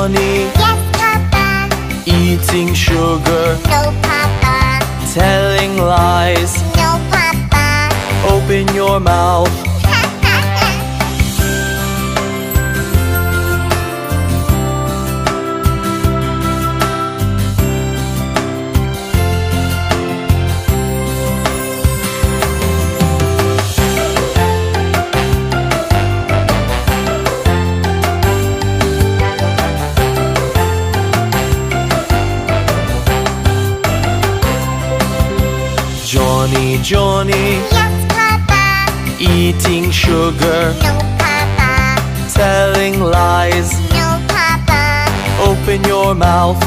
Johnny, Yes, Papa. eating sugar, No, Papa. telling lies. No, Papa. Open your mouth. Johnny, Johnny, Yes, Papa. eating sugar, No, Papa. telling lies. No, Papa. Open your mouth.